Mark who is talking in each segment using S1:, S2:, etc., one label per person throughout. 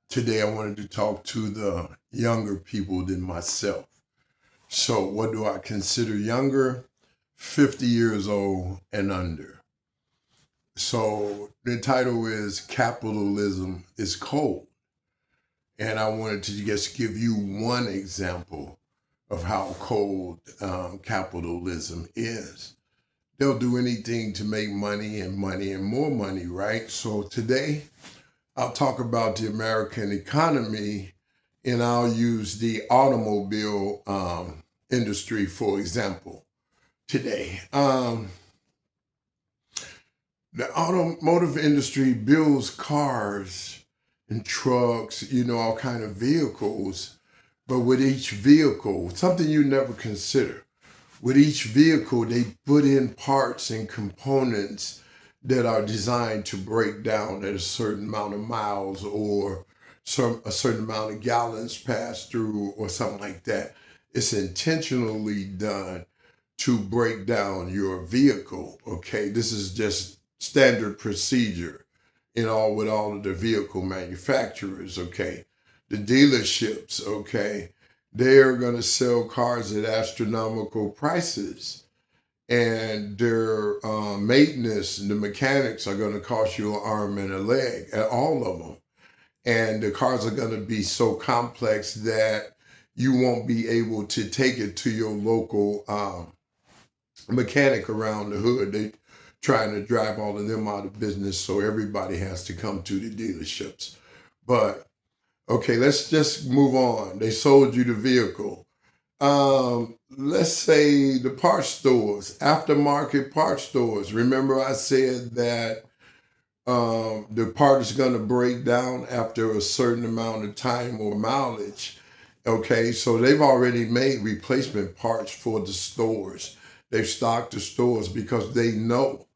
S1: Today, I wanted to talk to the younger people than myself. So, what do I consider younger? 50 years old and under. So, the title is Capitalism is Cold. And I wanted to just give you one example of how cold capitalism is. They'll do anything to make money and more money, right? So, today, I'll talk about the American economy and I'll use the automobile industry, for example, today. The automotive industry builds cars and trucks, all kind of vehicles. But with each vehicle, something you never consider, with each vehicle, they put in parts and components that are designed to break down at a certain amount of miles or a certain amount of gallons passed through or something like that. It's intentionally done to break down your vehicle. Okay, this is just standard procedure with all of the vehicle manufacturers. Okay, the dealerships. Okay, they're going to sell cars at astronomical prices, and their maintenance and the mechanics are going to cost you an arm and a leg at all of them. And the cars are going to be so complex that you won't be able to take it to your local mechanic around the hood. They trying to drive all of them out of business, so everybody has to come to the dealerships. But okay, let's just move on. They sold you the vehicle. Let's say the parts stores, aftermarket parts stores. Remember, I said that the part is going to break down after a certain amount of time or mileage. Okay, so they've already made replacement parts for the stores. They've stocked the stores because they know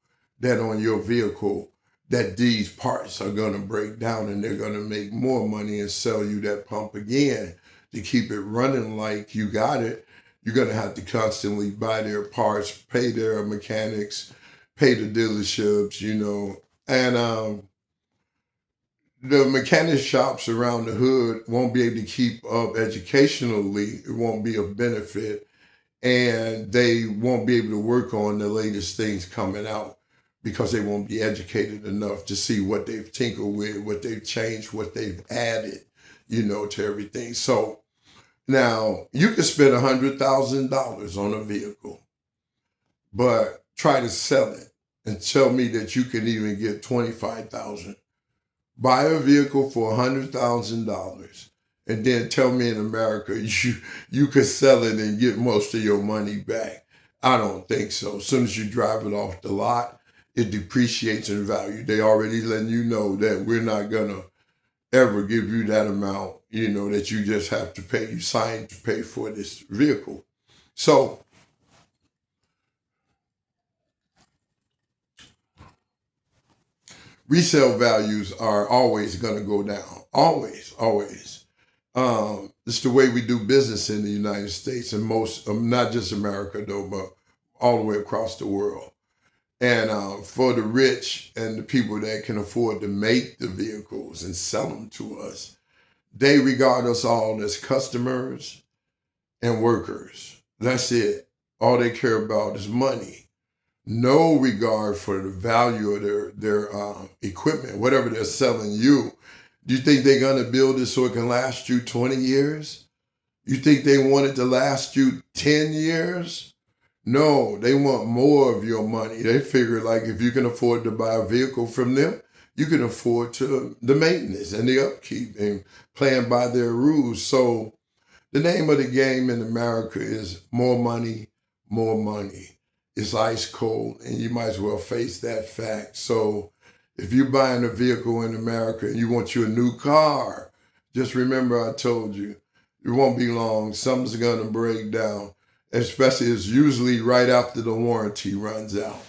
S1: that on your vehicle that these parts are going to break down and they're going to make more money and sell you that pump again to keep it running like you got it. You're going to have to constantly buy their parts, pay their mechanics, pay the dealerships, and the mechanic shops around the hood won't be able to keep up educationally. It won't be of benefit, and they won't be able to work on the latest things coming out because they won't be educated enough to see what they've tinkered with, what they've changed, what they've added, to everything. So now you could spend $100,000 on a vehicle, but try to sell it and tell me that you can even get 25,000. Buy a vehicle for $100,000 and then tell me in America you could sell it and get most of your money back. I don't think so. As soon as you drive it off the lot, it depreciates in value. They already letting you know that we're not gonna ever give you that amount, that you just have to pay. You signed to pay for this vehicle. So resale values are always going to go down. Always, always. It's the way we do business in the United States and most, not just America though, but all the way across the world. And for the rich and the people that can afford to make the vehicles and sell them to us, they regard us all as customers and workers. That's it. All they care about is money. No regard for the value of their equipment, whatever they're selling you. Do you think they're going to build it so it can last you 20 years? You think they want it to last you 10 years? No, they want more of your money. They figure like if you can afford to buy a vehicle from them, you can afford to the maintenance and the upkeep and playing by their rules. So the name of the game in America is more money, more money. It's ice cold and you might as well face that fact. So if you're buying a vehicle in America and you want you a new car, just remember I told you, it won't be long. Something's going to break down, especially it's usually right after the warranty runs out.